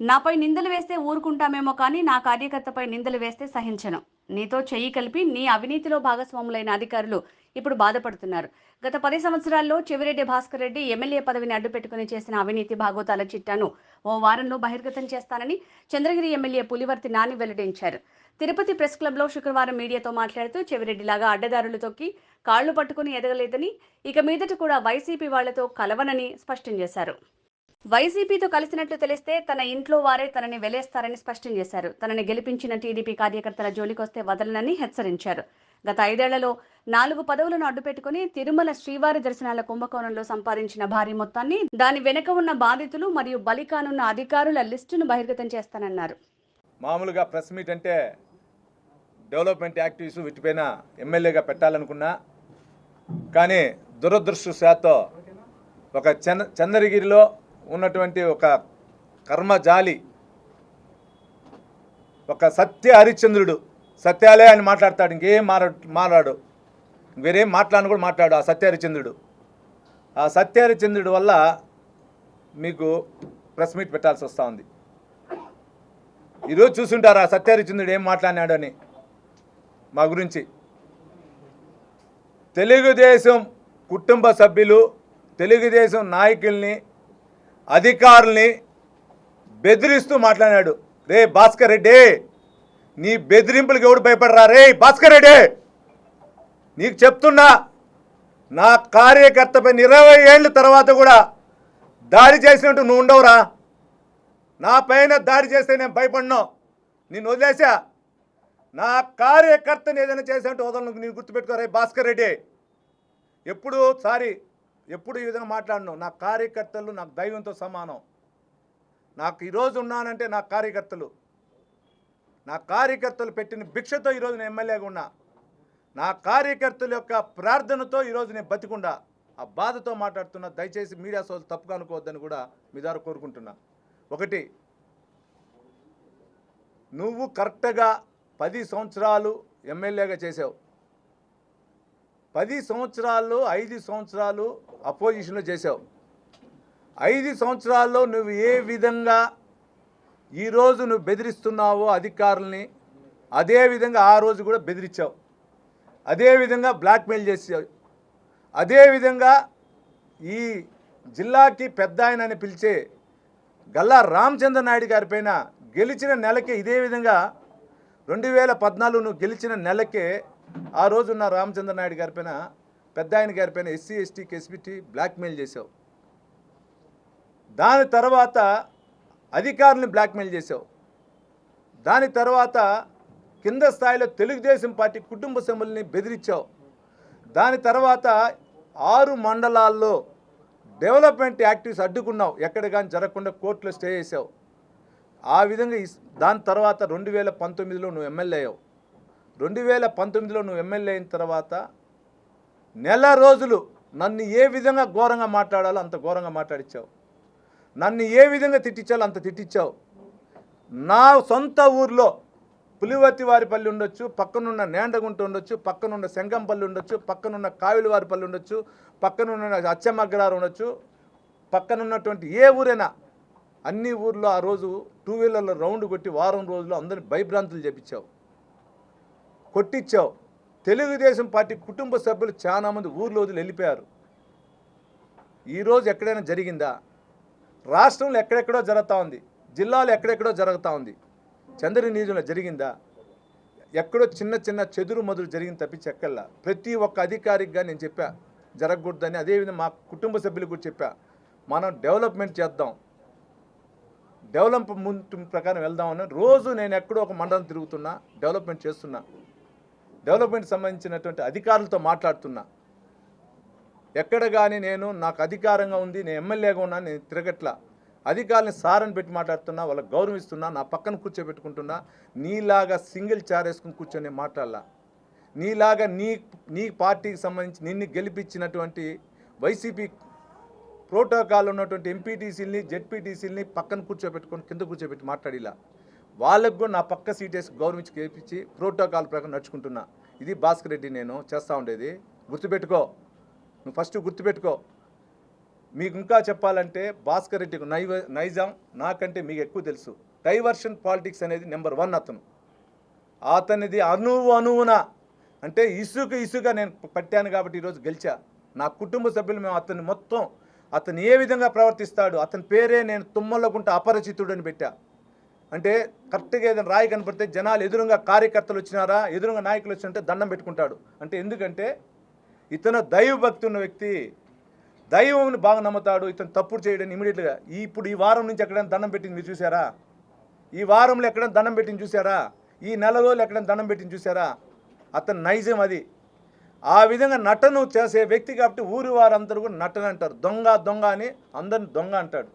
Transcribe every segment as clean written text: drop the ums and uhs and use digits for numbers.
నాపై నిందలు వేస్తే ఊరుకుంటామేమో కానీ నా కార్యకర్తపై నిందలు వేస్తే సహించను. నీతో చెయ్యి కలిపి నీ అవినీతిలో భాగస్వాములైన అధికారులు ఇప్పుడు బాధపడుతున్నారు. గత 10 సంవత్సరాల్లో చెవిరెడ్డి భాస్కర్ రెడ్డి ఎమ్మెల్యే పదవిని అడ్డుపెట్టుకుని చేసిన అవినీతి భాగోతాల చిట్టాను ఓ వారంలో బహిర్గతం చేస్తానని చంద్రగిరి ఎమ్మెల్యే పులివర్తి నాని వెల్లడించారు. తిరుపతి ప్రెస్ క్లబ్లో శుక్రవారం మీడియాతో మాట్లాడుతూ చెవిరెడ్డిలాగా అడ్డదారులు తొక్కి కాళ్లు పట్టుకుని ఎదగలేదని, ఇక మీదట కూడా వైసీపీ వాళ్లతో కలవనని స్పష్టం చేశారు. వైసీపీతో కలిసినట్లు తెలిస్తే తన ఇంట్లో వారే తనని వెలేస్తారని స్పష్టం చేశారు. తనని గెలిపించిన టీడీపీ కార్యకర్తల జోలికొస్తే వదలనని హెచ్చరించారు. గత 5 ఏళ్లలో 4 పదవులను అడ్డుపెట్టుకుని తిరుమల శ్రీవారి దర్శనాల కుంభకోణంలో సంపాదించిన భారీ మొత్తాన్ని, దాని వెనుక ఉన్న బాధితులు మరియు బలికానున్న అధికారుల లిస్టును బహిర్గతం చేస్తానన్నారు. మామూలుగా ప్రెస్ మీట్ అంటే డెవలప్మెంట్ యాక్టివిటీస్ వీటిపైన ఎమ్మెల్యేగా పెట్టాలనుకున్నా, కానీ దురదృష్టవశాత్తు ఒక చంద్రగిరిలో ఉన్నటువంటి ఒక కర్మజాలి, ఒక సత్య హరిశ్చంద్రుడు, సత్యాలే అని మాట్లాడతాడు, ఇంకేం మాట్లాడు, వేరేం మాట్లాడను కూడా మాట్లాడు ఆ సత్య హరిశ్చంద్రుడు. ఆ సత్య హరిశ్చంద్రుడు వల్ల మీకు ప్రెస్ మీట్ పెట్టాల్సి వస్తూ ఉంది. ఈరోజు చూసుంటారు ఆ సత్య హరిశ్చంద్రుడు ఏం మాట్లాడినాడు అని మా గురించి. తెలుగుదేశం కుటుంబ సభ్యులు, తెలుగుదేశం నాయకుల్ని, అధికారుల్ని బెదిరిస్తూ మాట్లాడాడు. రే భాస్కర్ రెడ్డి, నీ బెదిరింపులకు ఎవడు భయపడరా? రే భాస్కర్ రెడ్డి, నీకు చెప్తున్నా, నా కార్యకర్తపై 20 ఏళ్ళ తర్వాత కూడా దాడి చేసినట్టు నువ్వు ఉండవురా. నా పైన దాడి చేస్తే నేను భయపడినావు, నేను వదిలేసా. నా కార్యకర్తని ఏదైనా చేసినట్టు వదలను, నేను గుర్తుపెట్టుకోరా భాస్కర్ రెడ్డి. ఎప్పుడు ఈ విధంగా మాట్లాడను. నా కార్యకర్తలు నాకు దైవంతో సమానం. నాకు ఈరోజు ఉన్నానంటే నా కార్యకర్తలు పెట్టిన భిక్షతో ఈరోజు నేను ఎమ్మెల్యేగా ఉన్నా. నా కార్యకర్తల యొక్క ప్రార్థనతో ఈరోజు నేను బతికుండా. ఆ బాధతో మాట్లాడుతున్నా. దయచేసి మీడియా సోదరులు తప్పుగా అనుకోవద్దని కూడా మీ ద్వారా కోరుకుంటున్నా. ఒకటి, నువ్వు కరెక్ట్గా 10 సంవత్సరాలు ఎమ్మెల్యేగా చేసావు. 10 సంవత్సరాల్లో 5 సంవత్సరాలు అపోజిషన్లో చేసావు. 5 సంవత్సరాల్లో నువ్వు ఏ విధంగా ఈరోజు నువ్వు బెదిరిస్తున్నావో అధికారుల్ని, అదేవిధంగా ఆ రోజు కూడా బెదిరించావు. అదేవిధంగా బ్లాక్మెయిల్ చేసావు. అదేవిధంగా ఈ జిల్లాకి పెద్ద ఆయన అని పిలిచే గల్లా రామచంద్ర నాయుడు గారి పైన గెలిచిన నెలకే ఇదే విధంగా 2014 నువ్వు గెలిచిన నెలకే ఆ రోజున్న రామచంద్ర నాయుడు గారి పైన, పెద్ద ఆయన గారి పైన ఎస్సీ ఎస్టీకి ఎస్బిటి బ్లాక్మెయిల్ చేసావు. దాని తర్వాత అధికారులను బ్లాక్మెయిల్ చేసావు. దాని తర్వాత కింద స్థాయిలో తెలుగుదేశం పార్టీ కుటుంబ సభ్యుల్ని బెదిరించావు. దాని తర్వాత 6 మండలాల్లో డెవలప్మెంట్ యాక్టివిటీస్ అడ్డుకున్నావు. ఎక్కడ కానీ జరగకుండా కోర్టులో స్టే చేసావు. ఆ విధంగా దాని తర్వాత 2019లో నువ్వు ఎమ్మెల్యే అయ్యావు. 2019లో నువ్వు ఎమ్మెల్యే అయిన తర్వాత నెల రోజులు నన్ను ఏ విధంగా ఘోరంగా మాట్లాడాలో అంత ఘోరంగా మాట్లాడించావు. నన్ను ఏ విధంగా తిట్టించాలో అంత తిట్టించావు. నా సొంత ఊర్లో పులివర్తి వారిపల్లి ఉండొచ్చు, పక్కనున్న నేండగుంట ఉండొచ్చు, పక్కనున్న శంగంపల్లి ఉండొచ్చు, పక్కనున్న కావిలివారిపల్లి ఉండొచ్చు, పక్కనున్న అచ్చమ్మగ్రారు ఉండొచ్చు, పక్కనున్నటువంటి ఏ ఊరైనా అన్ని ఊర్లో ఆ రోజు 2 వీలర్లో రౌండ్ కొట్టి వారం రోజులు అందరిని భయభ్రాంతులు చేపించావు, కొట్టించావు. తెలుగుదేశం పార్టీ కుటుంబ సభ్యులు చాలామంది ఊర్లో వదిలి వెళ్ళిపోయారు. ఈరోజు ఎక్కడైనా జరిగిందా? రాష్ట్రంలో ఎక్కడెక్కడో జరుగుతూ ఉంది, జిల్లాలో ఎక్కడెక్కడో జరుగుతూ ఉంది. చంద్రగిరి నియోజకవర్గంలో జరిగిందా? ఎక్కడో చిన్న చిన్న చెదురు మదురు జరిగింది తప్పించి ఎక్కల్లా. ప్రతి ఒక్క అధికారిగా నేను చెప్పా జరగకూడదని. అదేవిధంగా మా కుటుంబ సభ్యులకు కూడా చెప్పా, మనం డెవలప్మెంట్ చేద్దాం, డెవలప్మెంట్ ప్రకారం వెళ్దామని. రోజు నేను ఎక్కడో ఒక మండలం తిరుగుతున్నా, డెవలప్మెంట్ చేస్తున్నా, డెవలప్మెంట్ సంబంధించినటువంటి అధికారులతో మాట్లాడుతున్నా. ఎక్కడ కానీ నాకు అధికారంగా ఉంది, నేను ఎమ్మెల్యేగా ఉన్నా, నేను తిరగట్లా. అధికారులని సారని పెట్టి మాట్లాడుతున్నా, వాళ్ళకి గౌరవిస్తున్నా, నా పక్కన కూర్చోబెట్టుకుంటున్నా. నీలాగా సింగిల్ చార్ వేసుకుని కూర్చొని మాట్లాడాల. నీలాగా నీ పార్టీకి సంబంధించి నిన్ను గెలిపించినటువంటి వైసీపీ ప్రోటోకాల్ ఉన్నటువంటి ఎంపీటీసీలని, జెడ్పీటీసీలని పక్కన కూర్చోబెట్టుకొని కింద కూర్చోబెట్టి మాట్లాడిలా. వాళ్ళకు కూడా నా పక్క సీట్ వేసి గౌరవించి గెలిపించి ప్రోటోకాల్ ప్రకారం నడుచుకుంటున్నా. ఇది భాస్కర్ రెడ్డి నేను చేస్తూ ఉండేది. గుర్తుపెట్టుకో, నువ్వు ఫస్ట్ గుర్తుపెట్టుకో. మీకు ఇంకా చెప్పాలంటే భాస్కర్ రెడ్డికి నైజాం నాకంటే మీకు ఎక్కువ తెలుసు. డైవర్షన్ పాలిటిక్స్ అనేది నెంబర్ 1 అతనిది అణువున అంటే ఇసుక నేను పట్టాను కాబట్టి ఈరోజు గెలిచా. నా కుటుంబ సభ్యులు మేము అతన్ని మొత్తం అతను ఏ విధంగా ప్రవర్తిస్తాడు, అతని పేరే నేను తుమ్మలగుంట అపరిచితుడు అని పెట్టా. అంటే కరెక్ట్గా ఏదైనా రాయి కనపడితే జనాలు ఎదురుగా కార్యకర్తలు వచ్చినారా, ఎదురుగా నాయకులు వచ్చినంటే దండం పెట్టుకుంటాడు. అంటే ఎందుకంటే ఇతను దైవభక్తి ఉన్న వ్యక్తి, దైవంని బాగా నమ్ముతాడు. ఇతను తప్పుడు చేయడం ఇమీడియట్గా ఇప్పుడు ఈ వారం నుంచి ఎక్కడైనా దండం పెట్టింది మీరు చూసారా? ఈ వారంలో ఎక్కడైనా దండం పెట్టింది చూసారా? ఈ నెల రోజులు ఎక్కడైనా దండం పెట్టింది చూసారా? అతను నైజం అది. ఆ విధంగా నటన చేసే వ్యక్తి కాబట్టి ఊరి వారందరూ కూడా నటన అంటారు. దొంగ అని అందరిని దొంగ అంటాడు.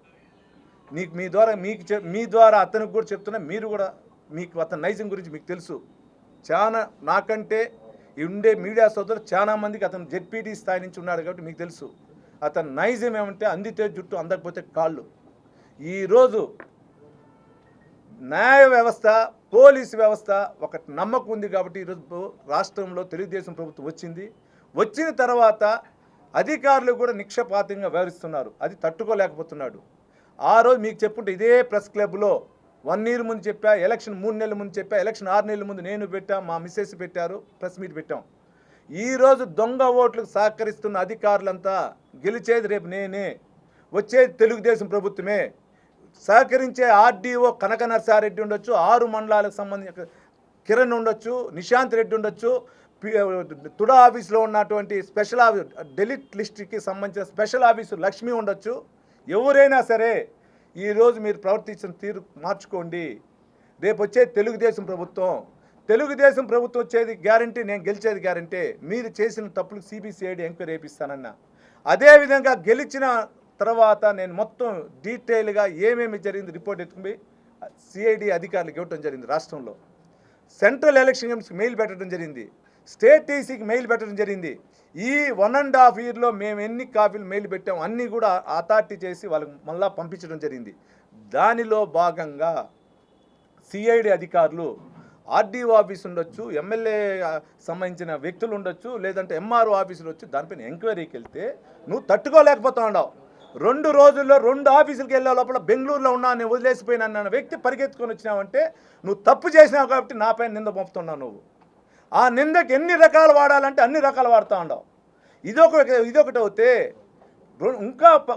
మీ ద్వారా అతనికి కూడా చెప్తున్నా, మీరు కూడా మీకు అతని నైజం గురించి మీకు తెలుసు. చాలా నాకంటే ఉండే మీడియా సోదరులు చాలామందికి అతను జెడ్పీటీ స్థాయి నుంచి ఉన్నాడు కాబట్టి మీకు తెలుసు. అతని నైజం ఏమంటే అందితే జుట్టు అందకపోతే కాళ్ళు. ఈరోజు న్యాయ వ్యవస్థ, పోలీసు వ్యవస్థ ఒక నమ్మకం ఉంది కాబట్టి ఈరోజు రాష్ట్రంలో తెలుగుదేశం ప్రభుత్వం వచ్చిన తర్వాత అధికారులు కూడా నిక్షపాతంగా వ్యవహరిస్తున్నారు. అది తట్టుకోలేకపోతున్నాడు. ఆ రోజు మీకు చెప్పుంటే ఇదే ప్రెస్ క్లబ్లో 1 year ముందు చెప్పా, ఎలక్షన్ 3 నెలల ముందు చెప్పా, ఎలక్షన్ 6 నెలల ముందు నేను పెట్టా, మా మిస్సెస్ పెట్టారు, ప్రెస్ మీట్ పెట్టాం. ఈరోజు దొంగ ఓట్లకు సహకరిస్తున్న అధికారులంతా గెలిచేది రేపు నేనే, వచ్చేది తెలుగుదేశం ప్రభుత్వమే. సహకరించే ఆర్డీఓ కనక నరసారెడ్డి ఉండొచ్చు, 6 మండలాలకు సంబంధించిన కిరణ్ ఉండొచ్చు, నిశాంత్ రెడ్డి ఉండొచ్చు, తుడా ఆఫీస్లో ఉన్నటువంటి స్పెషల్ డెలిట్ లిస్ట్కి సంబంధించిన స్పెషల్ ఆఫీసు లక్ష్మి ఉండొచ్చు. ఎవరైనా సరే ఈరోజు మీరు ప్రవర్తించిన తీరు మార్చుకోండి. రేపు వచ్చేది తెలుగుదేశం ప్రభుత్వం వచ్చేది గ్యారంటీ, నేను గెలిచేది గ్యారంటీ. మీరు చేసిన తప్పులకు సిబిసిఐడి ఎంక్వైరీ వేపిస్తానన్నా. అదేవిధంగా గెలిచిన తర్వాత నేను మొత్తం డీటెయిల్గా ఏమేమి జరిగింది రిపోర్ట్ ఎత్తుకుని సిఐడి అధికారులకు ఇవ్వటం జరిగింది. రాష్ట్రంలో సెంట్రల్ ఎలక్షన్ కమిషన్కి మెయిల్ పెట్టడం జరిగింది, స్టేట్ టీసీకి మెయిల్ పెట్టడం జరిగింది. ఈ 1.5 yearలో మేము ఎన్ని కాపీలు మెయిల్ పెట్టాము అన్నీ కూడా అథారిటీ చేసి వాళ్ళకి మళ్ళా పంపించడం జరిగింది. దానిలో భాగంగా సిఐడి అధికారులు ఆర్డీఓ ఆఫీస్ ఉండొచ్చు, ఎమ్మెల్యే సంబంధించిన వ్యక్తులు ఉండొచ్చు, లేదంటే ఎంఆర్ఓ ఆఫీసులు వచ్చి దానిపైన ఎంక్వైరీకి వెళ్తే నువ్వు తట్టుకోలేకపోతా ఉన్నావు. 2 రోజుల్లో 2 ఆఫీసులకు వెళ్ళే లోపల బెంగళూరులో ఉన్నా నేను వదిలేసిపోయినా అన్న వ్యక్తి పరిగెత్తుకొని వచ్చినావంటే నువ్వు తప్పు చేసినావు కాబట్టి నాపైన నింద పంపుతున్నావు. నువ్వు ఆ నిందకి ఎన్ని రకాలు వాడాలంటే అన్ని రకాలు వాడుతూ ఉండవు. ఇదొకటి అవుతే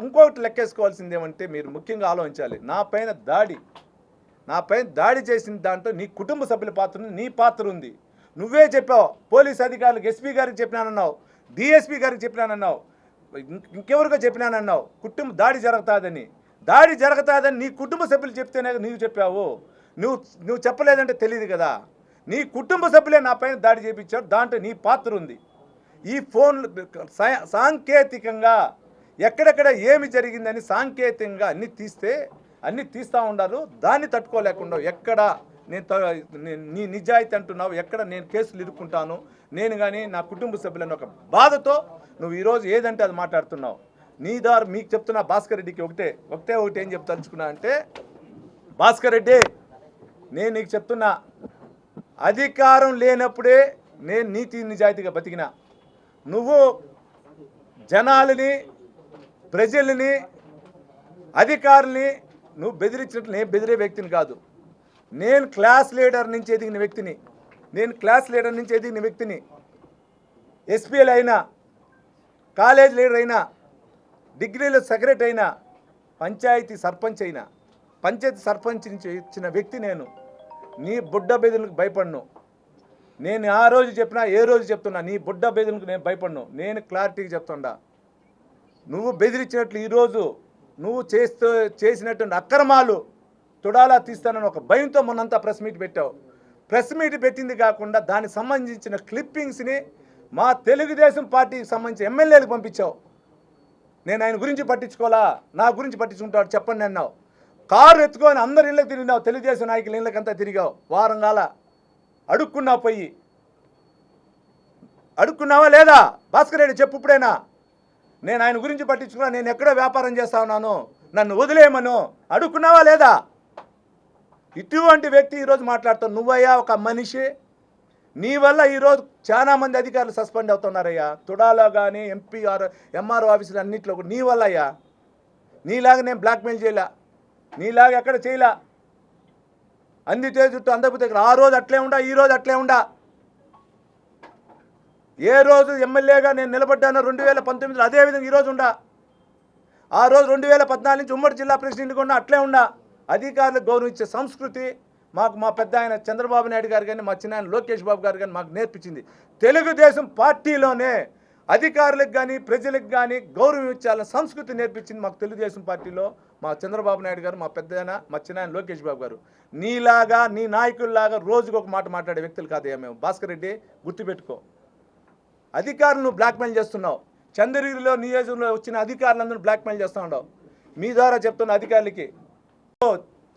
ఇంకొకటి లెక్కేసుకోవాల్సింది ఏమంటే మీరు ముఖ్యంగా ఆలోచించాలి. నా పైన దాడి చేసిన దాంట్లో నీ కుటుంబ సభ్యుల పాత్ర ఉంది, నీ పాత్ర ఉంది. నువ్వే చెప్పావు, పోలీస్ అధికారులకు ఎస్పీ గారికి చెప్పినానన్నావు, డిఎస్పీ గారికి చెప్పినానన్నావు, ఇంకెవరికో చెప్పినానన్నావు. దాడి జరుగుతుందని నీ కుటుంబ సభ్యులు చెప్తేనే నీవు చెప్పావు. నువ్వు చెప్పలేదంటే తెలియదు కదా. నీ కుటుంబ సభ్యులే నా పైన దాడి చేయించారు, దాంట్లో నీ పాత్ర ఉంది. ఈ ఫోన్లు సాంకేతికంగా ఎక్కడెక్కడ ఏమి జరిగిందని సాంకేతికంగా అన్నీ తీస్తూ ఉండారు. దాన్ని తట్టుకోలేకుండా ఎక్కడ నీ నిజాయితీ అంటున్నావు, ఎక్కడ నేను కేసులు ఇరుక్కుంటాను నేను కానీ నా కుటుంబ సభ్యులను ఒక బాధతో నువ్వు ఈరోజు ఏదంటే అది మాట్లాడుతున్నావు. నీ ద్వారా మీకు చెప్తున్నా భాస్కర్ రెడ్డికి ఒకటే ఏం చెప్తలుచుకున్నా అంటే, భాస్కర్ రెడ్డి నేను నీకు చెప్తున్నా, అధికారం లేనప్పుడే నేను నీతి నిజాయితీగా బతికినా. నువ్వు జనాలని, ప్రజల్ని, అధికారుల్ని నువ్వు బెదిరించినట్లు నేను బెదిరే వ్యక్తిని కాదు. నేను క్లాస్ లీడర్ నుంచి ఎదిగిన వ్యక్తిని. ఎస్పీఎల్ అయినా, కాలేజ్ లీడర్ అయినా, డిగ్రీలో సెక్రటరీ అయినా, పంచాయతీ సర్పంచ్ నుంచి ఇచ్చిన వ్యక్తి నేను. నీ బుడ్డ బెదిలకు భయపడను. నేను ఆ రోజు చెప్పినా ఏ రోజు చెప్తున్నా, నీ బుడ్డ బెదిలకు నేను భయపడను. నేను క్లారిటీగా చెప్తుండా. నువ్వు బెదిరించినట్లు ఈరోజు నువ్వు చేసినటువంటి అక్రమాలు తుడాలా తీస్తానని ఒక భయంతో మొన్నంతా ప్రెస్ మీట్ పెట్టావు. ప్రెస్ మీట్ పెట్టింది కాకుండా దానికి సంబంధించిన క్లిప్పింగ్స్ని మా తెలుగుదేశం పార్టీకి సంబంధించిన ఎమ్మెల్యేలకు పంపించావు. నేను ఆయన గురించి పట్టించుకోవాలా, నా గురించి పట్టించుకుంటాడు చెప్పండి అన్నావు. కారు ఎత్తుకొని అందరి ఇళ్ళకి తిరిగినావు, తెలుగుదేశం నాయకుల ఇళ్ళకంతా తిరిగావు. వారం కాల అడుక్కున్నావా లేదా? భాస్కర్ రెడ్డి చెప్పు ఇప్పుడైనా. నేను ఆయన గురించి పట్టించుకున్నా, నేను ఎక్కడో వ్యాపారం చేస్తా ఉన్నాను, నన్ను వదిలేయమను అడుక్కున్నావా లేదా? ఇటువంటి వ్యక్తి ఈరోజు మాట్లాడుతావు. నువ్వయ్యా ఒక మనిషి, నీ వల్ల ఈరోజు చాలామంది అధికారులు సస్పెండ్ అవుతున్నారయ్యా. తుడాలో కానీ ఎంఆర్ఓ ఆఫీసులు అన్నింటిలో కూడా నీ వల్ల అయ్యా. నీలాగా నేను బ్లాక్మెయిల్ చేయలే, నీలాగా ఎక్కడ చేయలే. అందితే చుట్టూ అందకపోతే ఆ రోజు అట్లే ఉండా, ఈ రోజు అట్లే ఉండా. ఏ రోజు ఎమ్మెల్యేగా నేను నిలబడ్డానో 2019లో అదేవిధంగా ఈరోజు ఉండా. ఆ రోజు 2014 నుంచి ఉమ్మడి జిల్లా ప్రెసిడెంట్గా ఉన్నా, అట్లే ఉండా. అధికారులకు గౌరవించే సంస్కృతి మాకు మా పెద్ద ఆయన చంద్రబాబు నాయుడు గారు కానీ మా చిన్న ఆయన లోకేష్ బాబు గారు కానీ మాకు నేర్పించింది. తెలుగుదేశం పార్టీలోనే అధికారులకు కానీ ప్రజలకు కానీ గౌరవం ఇచ్చాలని సంస్కృతి నేర్పించింది మాకు తెలుగుదేశం పార్టీలో మా చంద్రబాబు నాయుడు గారు, మా పెద్ద ఆయన మా చిన్న ఆయన లోకేష్ బాబు గారు. నీలాగా నీ నాయకుల్లాగా రోజుకు ఒక మాట మాట్లాడే వ్యక్తులు కాదయ్యా మేము. భాస్కర్ రెడ్డి గుర్తుపెట్టుకో, అధికారులను బ్లాక్మెయిల్ చేస్తున్నావు. చంద్రగిరిలో నియోజకవర్గంలో వచ్చిన అధికారులందరూ బ్లాక్మెయిల్ చేస్తూ ఉండవు. మీ ద్వారా చెప్తున్న అధికారులకి,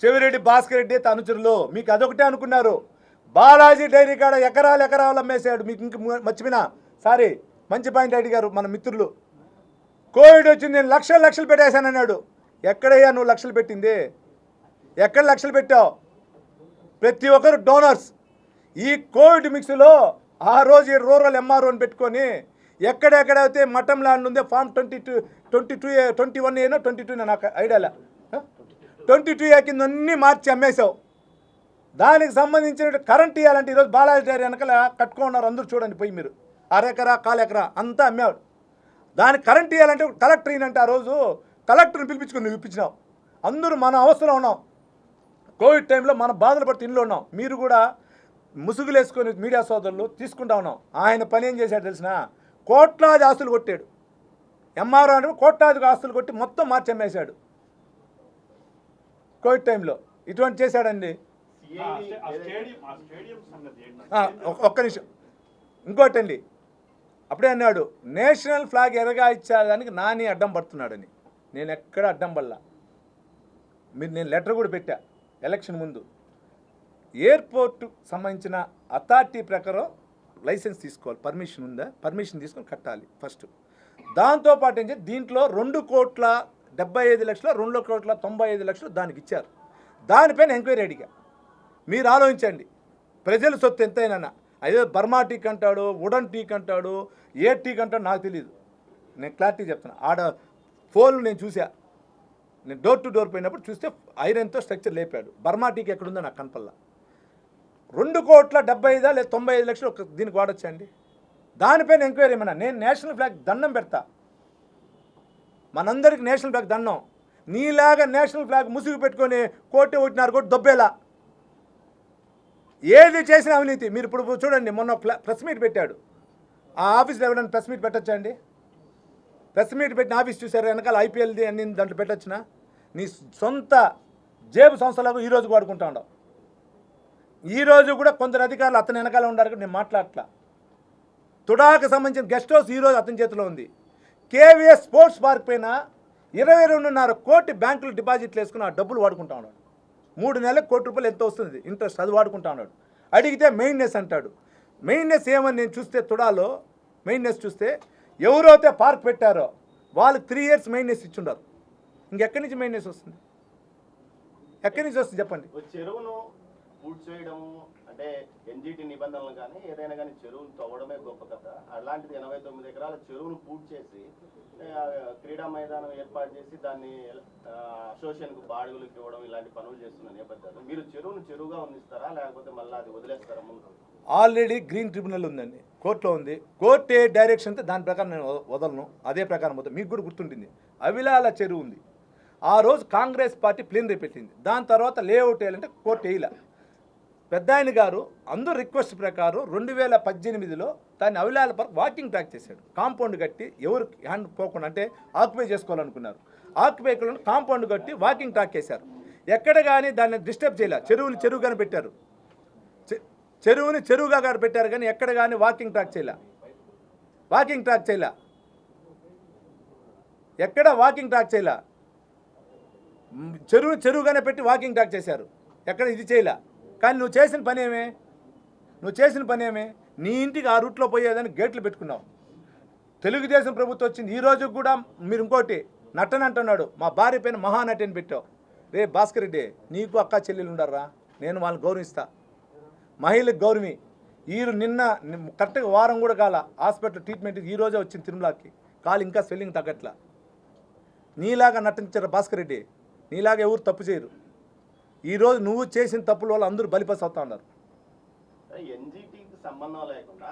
చెవిరెడ్డి భాస్కర్ రెడ్డి అనుచరులు మీకు అదొకటే అనుకున్నారు. బాలాజీ డైరీ కాడ ఎకరాలు అమ్మేశాడు. మీకు ఇంక మర్చిపోయినా సారీ, మంచి పాయింట్ అడిగారు మన మిత్రులు. కోవిడ్ వచ్చింది, నేను లక్షలు పెట్టేశానన్నాడు. ఎక్కడయ్యా నువ్వు లక్షలు పెట్టింది? ఎక్కడ లక్షలు పెట్టావు? ప్రతి ఒక్కరు డోనర్స్. ఈ కోవిడ్ మిక్స్లో ఆ రోజు రూరల్ ఎంఆర్ఓని పెట్టుకొని ఎక్కడెక్కడైతే మఠం ల్యాండ్ ఉందో ఫామ్ 21 ఏనో 22 నాకు ఐడియాలా 22A కింద అన్నీ మార్చి అమ్మేశావు. దానికి సంబంధించిన కరెంట్ ఇవ్వాలంటే ఈరోజు బాలాజీ డైరీ వెనకాల కట్టుకున్నారు అందరూ, చూడండి పోయి మీరు. అరెకరా కాలెకరా అంతా అమ్మాడు. దానికి కరెంట్ ఇవ్వాలంటే కలెక్టర్ ఈయనంటే ఆ రోజు కలెక్టర్ని పిలిపించుకొని నువ్వు ఇప్పించినావు. అందరూ మన అవసరం ఉన్నాం. కోవిడ్ టైంలో మన బాధలు పట్టి ఇంట్లో ఉన్నాం. మీరు కూడా ముసుగులు వేసుకొని మీడియా సోదరులు తీసుకుంటా ఉన్నాం. ఆయన పని ఏం చేశాడు తెలిసిన? కోట్లాది ఆస్తులు కొట్టాడు. ఎంఆర్ఓ అంటే కోట్లాది ఆస్తులు కొట్టి మొత్తం మార్చి అమ్మేశాడు కోవిడ్ టైంలో. ఇటువంటి చేశాడండి. ఒక్క నిమిషం, ఇంకోటండి, అప్పుడే అన్నాడు నేషనల్ ఫ్లాగ్ ఎరగా ఇచ్చేదానికి నాని అడ్డం పడుతున్నాడని. నేను ఎక్కడ అడ్డం పడలా. నేను లెటర్ కూడా పెట్టా ఎలక్షన్ ముందు. ఎయిర్పోర్టు సంబంధించిన అథారిటీ ప్రకారం లైసెన్స్ తీసుకోవాలి, పర్మిషన్ ఉందా, పర్మిషన్ తీసుకొని కట్టాలి ఫస్ట్. దాంతోపాటు ఏం చేసి దీంట్లో 2,75,00,000 2,95,00,000 దానికి ఇచ్చారు. దానిపైన ఎంక్వైరీ అడిగా. మీరు ఆలోచించండి, ప్రజల సొత్తు ఎంతైనా. అదే బర్మా టీక్ అంటాడు, వుడన్ టీక్ అంటాడు, ఏ టీక్ అంటాడు నాకు తెలియదు. నేను క్లారిటీ చెప్తాను. ఆడ ఫోన్లు నేను చూసా. నేను డోర్ టు డోర్ పోయినప్పుడు చూస్తే ఐరన్తో స్ట్రక్చర్ లేపాడు. బర్మా టీక్ ఎక్కడుందో నాకు కనపల్లా. 2,75,00,000 లేదా 95,00,000 ఒక దీనికి వాడొచ్చండి. దానిపైన ఎంక్వైరీ ఏమన్నా? నేను నేషనల్ ఫ్లాగ్ దండం పెడతా. మనందరికి నేషనల్ ఫ్లాగ్ దండం. నీలాగా నేషనల్ ఫ్లాగ్ ముసుగు పెట్టుకొని కోటి 1.5 దొబ్బేలా ఏది చేసిన అవినీతి. మీరు ఇప్పుడు చూడండి, మొన్న ప్రెస్ మీట్ పెట్టాడు. ఆ ఆఫీస్లో ఎవరైనా ప్రెస్ మీట్ పెట్టచ్చా అండి? ప్రెస్ మీట్ పెట్టిన ఆఫీస్ చూసారు, వెనకాల ఐపీఎల్ది అన్ని దాంట్లో పెట్టచ్చునా? నీ సొంత జేబు సంస్థలకు ఈరోజు వాడుకుంటా ఉండవు. ఈరోజు కూడా కొందరు అధికారులు అతని వెనకాల ఉండారు. నేను మాట్లాడట్లా. తుడాకు సంబంధించిన గెస్ట్ హౌస్ ఈరోజు అతని చేతిలో ఉంది. కేవీఎస్ స్పోర్ట్స్ పార్క్ పైన 22.5 కోటి బ్యాంకులు డిపాజిట్లు వేసుకుని ఆ డబ్బులు వాడుకుంటా ఉన్నాడు. 3 నెలలకు ₹1 కోటి ఎంత వస్తుంది ఇంట్రెస్ట్, అది వాడుకుంటా ఉన్నాడు. అడిగితే మెయిన్నెస్ అంటాడు. మెయిన్నెస్ ఏమని నేను చూస్తే తుడాలో మెయిన్నెస్ చూస్తే ఎవరైతే పార్క్ పెట్టారో వాళ్ళు 3 years మెయిన్నెస్ ఇచ్చుండారు. ఇంకెక్కడి నుంచి మెయిన్నెస్ వస్తుంది? ఎక్కడి నుంచి వస్తుంది చెప్పండి? చెరువును పూర్తి చేయడం అంటే ఎన్జిటి నిబంధనలు కానీ ఏదైనా కానీ చెరువును తవ్వడమే గొప్ప కథ. అలాంటిది 89 ఎకరాల చెరువును పూర్తి చేసి క్రీడా మైదానం ఏర్పాటు చేసి దాన్ని అసోసియేషన్కు బాడుగులకు ఇవ్వడం ఇలాంటి పనులు చేస్తున్న నేపథ్యంలో మీరు చెరువును చెరువుగా ఉండిస్తారా లేకపోతే మళ్ళీ అది వదిలేస్తారా? ముందు ఆల్రెడీ గ్రీన్ ట్రిబ్యునల్ ఉందండి, కోర్టులో ఉంది. కోర్టు ఏ డైరెక్షన్తో దాని ప్రకారం నేను వదలను, అదే ప్రకారం పోతే. మీకు కూడా గుర్తుంటుంది, అవిలాల చెరువు ఉంది. ఆ రోజు కాంగ్రెస్ పార్టీ ప్లీనరీ పెట్టింది. దాని తర్వాత లేఅవుట్ వేయాలంటే కోర్టు వేయలే. పెద్ద ఆయన గారు అందరూ రిక్వెస్ట్ ప్రకారం 2018లో దాన్ని అవిలాల పార్క్ వాకింగ్ ట్రాక్ చేశాడు. కాంపౌండ్ కట్టి ఎవరు హ్యాండ్ పోకుండా అంటే ఆక్యుపై చేసుకోవాలనుకున్నారు. ఆక్యుపై కాంపౌండ్ కట్టి వాకింగ్ ట్రాక్ చేశారు. ఎక్కడ కానీ దాన్ని డిస్టర్బ్ చేయలే. చెరువుని చెరువుగానే పెట్టారు, చెరువుని చెరువుగా గారు పెట్టారు. కానీ ఎక్కడ కానీ వాకింగ్ ట్రాక్ చేయలే. వాకింగ్ ట్రాక్ చేయలే, ఎక్కడ వాకింగ్ ట్రాక్ చేయలే. చెరువుని చెరువుగానే పెట్టి వాకింగ్ ట్రాక్ చేశారు. ఎక్కడ ఇది చేయలే. కానీ నువ్వు చేసిన పని ఏమే? నీ ఇంటికి ఆ రూట్లో పోయేదని గేట్లు పెట్టుకున్నావు. తెలుగుదేశం ప్రభుత్వం వచ్చింది. ఈరోజు కూడా మీరు ఇంకోటి నటన అంటున్నాడు. మా భార్య పైన మహానటి అని పెట్టావు. రే భాస్కర్ రెడ్డి, నీకు అక్క చెల్లెలు ఉండర్రా? నేను వాళ్ళని గౌరవిస్తా. మహిళలకు గౌరవి. నిన్న కరెక్ట్గా వారం కూడా కాల హాస్పిటల్ ట్రీట్మెంట్ ఈరోజే వచ్చింది తిరుమలకి. కాలు ఇంకా స్వెల్లింగ్ తగ్గట్లా. నీలాగా నటించారు భాస్కర్ రెడ్డి, నీలాగా ఎవరు తప్పు చేయరు. ఈరోజు నువ్వు చేసిన తప్పుల వల్ల అందరూ బలిపస్ అవుతా ఉన్నారు. ఎన్జిటికి సంబంధం లేకుండా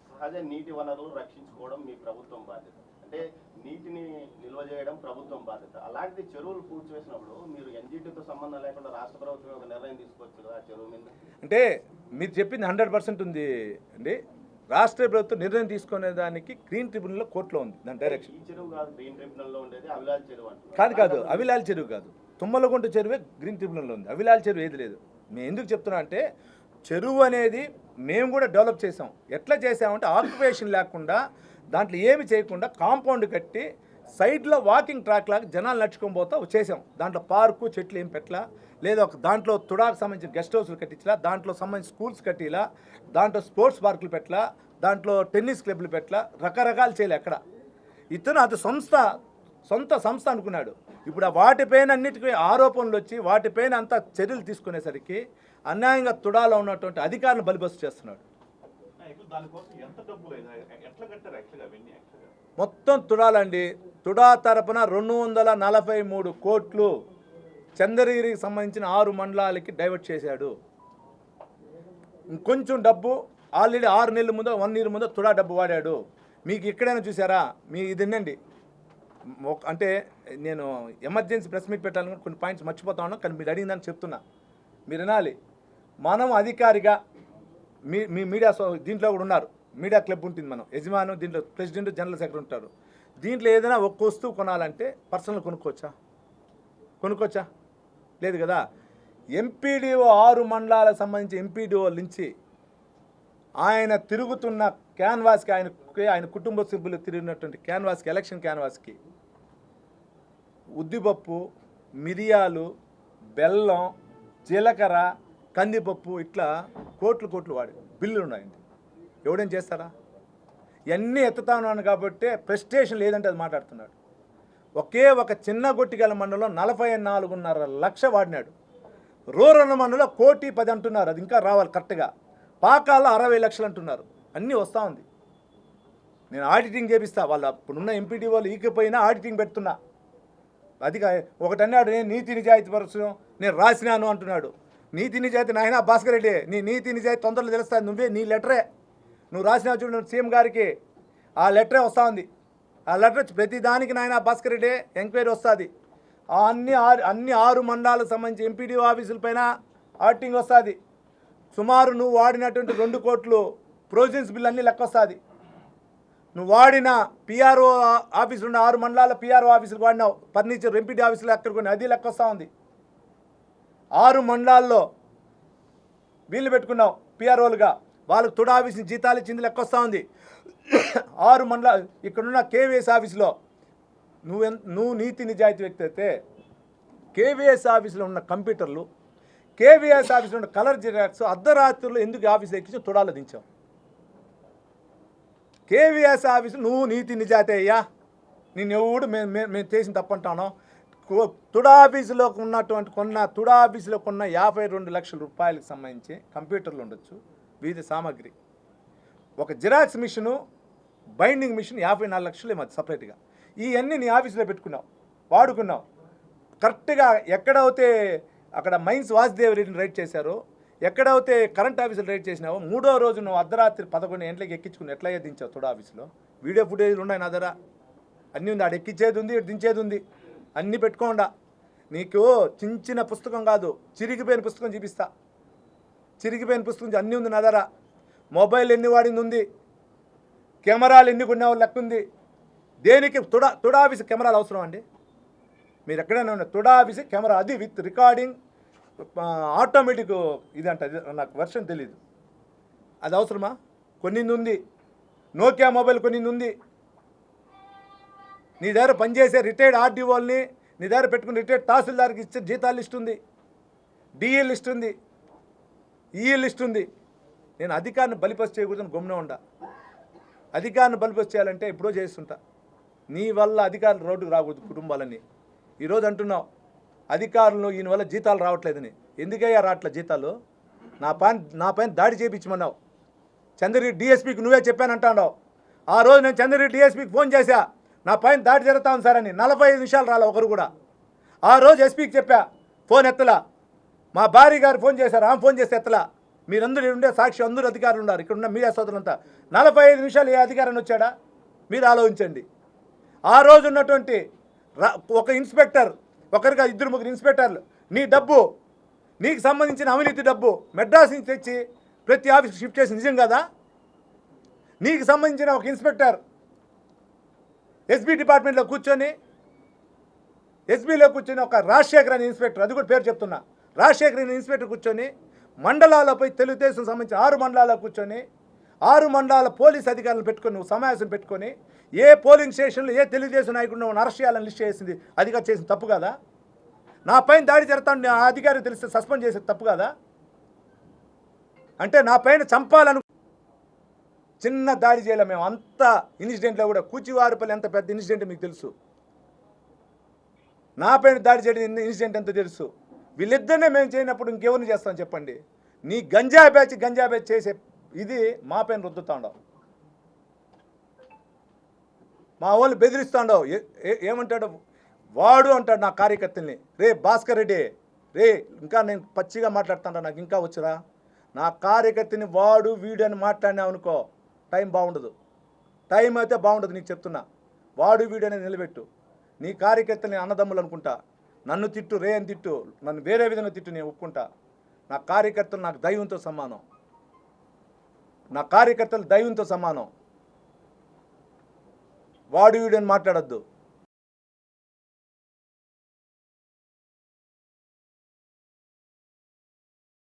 సహజ నీటి వనరులు రక్షించుకోవడం మీ ప్రభుత్వం బాధ్యత. అంటే నీటిని నిల్వ చేయడం ప్రభుత్వం బాధ్యత. అలాంటి చెరువులు పూడ్చివేసినప్పుడు మీరు ఎన్జిటితో సంబంధం లేకుండా రాష్ట్ర ప్రభుత్వం ఒక నిర్ణయం తీసుకోవచ్చు కదా చెరువు మీద. అంటే మీరు చెప్పింది 100% ఉంది అండి. రాష్ట్ర ప్రభుత్వం నిర్ణయం తీసుకునే దానికి గ్రీన్ ట్రిబ్యునల్లో కోర్టులో ఉంది దాని డైరెక్షన్. ఈ చెరువు కాదు గ్రీన్ ట్రిబ్యునల్లో ఉండేది, అవిలాల్ చెరువు అంటున్నారు. కాదు అవిలాల్ చెరువు కాదు, తుమ్మలగుంట చెరువే గ్రీన్ ట్రిబ్యునల్లో ఉంది. అవిలాల్ చెరువు ఏది లేదు. మేము ఎందుకు చెప్తున్నా అంటే చెరువు అనేది మేము కూడా డెవలప్ చేసాం. ఎట్లా చేసామంటే ఆక్యుపేషన్ లేకుండా దాంట్లో ఏమి చేయకుండా కాంపౌండ్ కట్టి సైడ్లో వాకింగ్ ట్రాక్ లాగా జనాలు నడుచుకొని పోతా చేసాం. దాంట్లో పార్కు చెట్లు ఏం పెట్టలా, లేదా ఒక దాంట్లో తుడాకు సంబంధించిన గెస్ట్ హౌస్లు కట్టించలా, దాంట్లో సంబంధించిన స్కూల్స్ కట్టిలా, దాంట్లో స్పోర్ట్స్ పార్కులు పెట్టలా, దాంట్లో టెన్నిస్ క్లబ్లు పెట్టలా, రకరకాలు చేయలే. ఎక్కడ ఇతను అది సొంత సంస్థ అనుకున్నాడు. ఇప్పుడు ఆ వాటిపైన అన్నిటికీ ఆరోపణలు వచ్చి వాటిపైన అంతా చర్యలు తీసుకునేసరికి అన్యాయంగా తుడాలో ఉన్నటువంటి అధికారులను బలిబస్సు చేస్తున్నాడు. మొత్తం తుడాలండి. తుడా తరపున 243 కోట్లు చంద్రగిరికి సంబంధించిన 6 మండలాలకి డైవర్ట్ చేశాడు. ఇంకొంచెం డబ్బు ఆల్రెడీ 6 నెలల ముందు 1 ఇయర్ ముందు తుడా డబ్బు వాడాడు. మీకు ఎక్కడైనా చూసారా? మీ ఇది వినండి. అంటే నేను ఎమర్జెన్సీ ప్రెస్ మీట్ పెట్టాలని కొన్ని పాయింట్స్ మర్చిపోతా ఉన్నాను, కానీ మీరు అడిగిందని చెప్తున్నా, మీరు వినాలి. మనం అధికారిగా మీ మీడియా దీంట్లో కూడా ఉన్నారు, మీడియా క్లబ్ ఉంటుంది, మనం యజమాను దీంట్లో ప్రెసిడెంట్ జనరల్ సెక్రటరీ ఉంటారు. దీంట్లో ఏదైనా ఒక్క వస్తువు కొనాలంటే పర్సనల్ కొనుక్కోవచ్చా? లేదు కదా. ఎంపీడీఓ 6 మండలాలకు సంబంధించి ఎంపీడీఓ నుంచి ఆయన తిరుగుతున్న క్యాన్వాస్కి ఆయన కుటుంబ సభ్యులు తిరిగినటువంటి క్యాన్వాస్కి, ఎలక్షన్ క్యాన్వాస్కి ఉద్దిపప్పు, మిరియాలు, బెల్లం, జీలకర్ర, కందిపప్పు ఇట్లా కోట్లు వాడి బిల్లులు ఉన్నాయండి. ఎవడేం చేస్తారా? ఇవన్నీ ఎత్తుతా ఉన్నాను కాబట్టి ప్రెస్టేషన్ లేదంటే అది మాట్లాడుతున్నాడు. ఒకే ఒక చిన్న గొట్టిగల మండలంలో 44.5 లక్ష వాడినాడు. రూరల్ మండలంలో 1,10,00,000 అంటున్నారు, అది ఇంకా రావాలి కరెక్ట్గా. పాకాల్లో 60 లక్షలు అంటున్నారు. అన్నీ వస్తూ ఉంది. నేను ఆడిటింగ్ చేపిస్తా. వాళ్ళు అప్పుడున్న ఎంపీడీ వాళ్ళు ఈకపోయినా ఆడిటింగ్ పెడుతున్నా. అది ఒకటి అన్నాడు, నేను నీతి నిజాయితీ పరుచు నేను రాసినాను అంటున్నాడు. నీతి నిజాయితీ నాయన భాస్కర్ రెడ్డి, నీ నీతి నిజాయితీ తొందరలో తెలుస్తుంది. నువ్వే నీ లెటరే నువ్వు రాసినావు చూడు సీఎం గారికి, ఆ లెటరే వస్తూ ఉంది. ఆ లెటర్ వచ్చి ప్రతి దానికి నాయన భాస్కర్ రెడ్డి ఎంక్వైరీ వస్తుంది. అన్ని 6 మండలాలకు సంబంధించి ఎంపీడీ ఆఫీసుల పైన ఆడిటింగ్ వస్తుంది. సుమారు నువ్వు వాడినటువంటి 2 కోట్లు ప్రొవిజన్స్ బిల్ అన్నీ లెక్క వస్తుంది. నువ్వు వాడిన పిఆర్ఓ ఆఫీసులు ఉన్న 6 మండలాల పిఆర్ఓ ఆఫీసులు వాడినావు, ఫర్నిచర్ ఎంపీడీ ఆఫీసులు ఎక్కడ కొన్ని అది లెక్క వస్తూ ఉంది. 6 మండలాల్లో వీళ్ళు పెట్టుకున్నావు పిఆర్ఓలుగా, వాళ్ళకు తుడా ఆఫీస్ జీతాలు ఇచ్చింది లెక్క వస్తూ ఉంది. 6 మండలాలు ఇక్కడున్న కేవీఎస్ ఆఫీసులో నువ్వు నీతి నిజాయితీ వ్యక్తి అయితే కేవీఎస్ ఆఫీసులో ఉన్న కంప్యూటర్లు, కేవీఎస్ ఆఫీసులో ఉన్న కలర్ జిరాక్స్ అర్ధరాత్రులు ఎందుకు ఆఫీస్ ఎక్కించి తుడాలో దించావు? కేవీఎస్ ఆఫీసు నువ్వు నీతి నిజాయితీ అయ్యా, నేను ఎవడు మేము చేసిన తప్పంటాను. తుడా ఆఫీసులో కొన్న తుడా ఆఫీసులో కొన్న 52 లక్షల రూపాయలకు సంబంధించి కంప్యూటర్లు ఉండొచ్చు, వివిధ సామాగ్రి, ఒక జిరాక్స్ మిషను, బైండింగ్ మిషన్ 54 లక్షలు ఏమది సపరేట్గా. ఇవన్నీ నీ ఆఫీసులో పెట్టుకున్నావు, వాడుకున్నావు. కరెక్ట్గా ఎక్కడైతే అక్కడ మైన్స్ వాసుదేవ్ రెడ్డిని రైడ్ చేశారో, ఎక్కడైతే కరెంట్ ఆఫీసులు రైడ్ చేసినావో, 3వ రోజు నువ్వు అర్ధరాత్రి 11 గంటలకు ఎక్కించుకుని ఎట్లా దించావు తుడా ఆఫీసులో? వీడియో ఫుటేజ్లు ఉన్నాయి నా దగ్గర, అన్నీ ఉంది. ఆడ ఎక్కించేది ఉంది, దించేది ఉంది, అన్నీ పెట్టుకోండా. నీకు చిన్న పుస్తకం కాదు, చిరిగిపోయిన పుస్తకం చూపిస్తా. చిరిగిపోయిన పుస్తకం అన్నీ ఉంది నా దగ్గర. మొబైల్ ఎన్ని వాడింది ఉంది, కెమెరాలు ఎన్ని కొన్నావు లెక్క ఉంది. దేనికి తుడా ఆఫీస్ కెమెరాలు అవసరం అండి? మీరు ఎక్కడైనా ఉన్న తుడా ఆఫీస్ కెమెరా, అది విత్ రికార్డింగ్ ఆటోమేటిక్ ఇది అంట, నాకు వర్షన్ తెలీదు, అది అవసరమా? కొన్నింది ఉంది. నోకియా మొబైల్ కొన్నింది ఉంది. నీ దగ్గర పనిచేసే రిటైర్డ్ ఆర్డీఓల్ని నీ దగ్గర పెట్టుకుని రిటైర్డ్ తహసీల్దార్కి ఇచ్చే జీతాల లిస్ట్ ఉంది, డిఏ లిస్ట్ ఉంది, ఈఏ లిస్ట్ ఉంది. నేను అధికారిని బలిపస్ చేయకూడదని గమ్మున ఉండా. అధికారిని బలిపస్ చేయాలంటే ఎప్పుడో చేస్తుంటా. నీ వల్ల అధికారులు రోడ్డుకు రాకూడదు కుటుంబాలన్నీ. ఈరోజు అంటున్నావు అధికారులు ఈయన వల్ల జీతాలు రావట్లేదని. ఎందుకయ్యా రావట్లే జీతాలు? నా పైన దాడి చేయించమన్నావు. చంద్రగిరి డిఎస్పీకి నువ్వే చెప్పానంటావు. ఆ రోజు నేను చంద్రగిరి డిఎస్పీకి ఫోన్ చేశా, నా పైన దాడి జరుగుతా ఉంది సార్ అని 45 నిమిషాలు రాలే ఒకరు కూడా. ఆ రోజు ఎస్పీకి చెప్పా, ఫోన్ ఎత్తలా. మా భార్య గారు ఫోన్ చేశారు, ఆమె ఫోన్ చేస్తే ఎత్తలా. మీరందరూ ఉండే సాక్షి, అందరూ అధికారులు ఉన్నారు, ఇక్కడ ఉన్న మీడియా సోదరులంతా. 45 నిమిషాలు ఏ అధికారాన్ని వచ్చాడా మీరు ఆలోచించండి. ఆ రోజు ఉన్నటువంటి ఒక ఇన్స్పెక్టర్, ఒకరిగా 2-3 ఇన్స్పెక్టర్లు, నీ డబ్బు, నీకు సంబంధించిన అవినీతి డబ్బు మెడ్రాస్ నుంచి తెచ్చి ప్రతి ఆఫీస్కి షిఫ్ట్ చేసి నిజం కదా? నీకు సంబంధించిన ఒక ఇన్స్పెక్టర్ ఎస్బీ డిపార్ట్మెంట్లో కూర్చొని, ఎస్బీలో కూర్చొని ఒక రాజశేఖర్ అనే ఇన్స్పెక్టర్, అది కూడా పేరు చెప్తున్నా, రాజశేఖర్ అనే ఇన్స్పెక్టర్ కూర్చొని మండలాలపై తెలుగుదేశం సంబంధించి 6 మండలాల్లో కూర్చొని 6 మండలాల పోలీస్ అధికారులను పెట్టుకొని నువ్వు సమావేశం పెట్టుకొని ఏ పోలింగ్ స్టేషన్లో ఏ తెలుగుదేశం నాయకుడు నువ్వు అరెస్ట్ చేయాలని లిస్ట్ చేసింది అధికారి చేసిన తప్పు కదా? నా పైన దాడి జరుగుతాను ఆ అధికారికి తెలిస్తే సస్పెండ్ చేసేది తప్పు కదా? అంటే నా పైన చంపాలను చిన్న దాడి చేయాలి మేము. అంత ఇన్సిడెంట్లో కూడా కూచివారిపల్లి ఎంత పెద్ద ఇన్సిడెంట్ మీకు తెలుసు. నా పైన దాడి చేయడం ఇన్సిడెంట్ ఎంత తెలుసు. వీళ్ళిద్దరినే మేము చేయనప్పుడు ఇంకెవరిని చేస్తాం చెప్పండి? నీ గంజా బ్యాచ్ చేసే ఇది మా పైన రుద్దుతాండవు, మా వాళ్ళు బెదిరిస్తాండవు. ఏమంటాడు వాడు అంటాడు నా కార్యకర్తల్ని, రే భాస్కర్ రెడ్డి రే, ఇంకా నేను పచ్చిగా మాట్లాడుతాను, నాకు ఇంకా వచ్చురా, నా కార్యకర్తని వాడు వీడు అని మాట్లాడినావు అనుకో టైం బాగుండదు, టైం అయితే బాగుండదు. నీకు చెప్తున్నా, వాడు వీడు అనేది నిలబెట్టు. నీ కార్యకర్తని అన్నదమ్ములు అనుకుంటా, నన్ను తిట్టు, రే అని తిట్టు, నన్ను వేరే విధంగా తిట్టు, నేను ఒప్పుకుంటా. నా కార్యకర్తలు నాకు దైవంతో సమానం, నా కార్యకర్తలు దైవంతో సమానం. వాడు వీడు అని మాట్లాడొద్దు.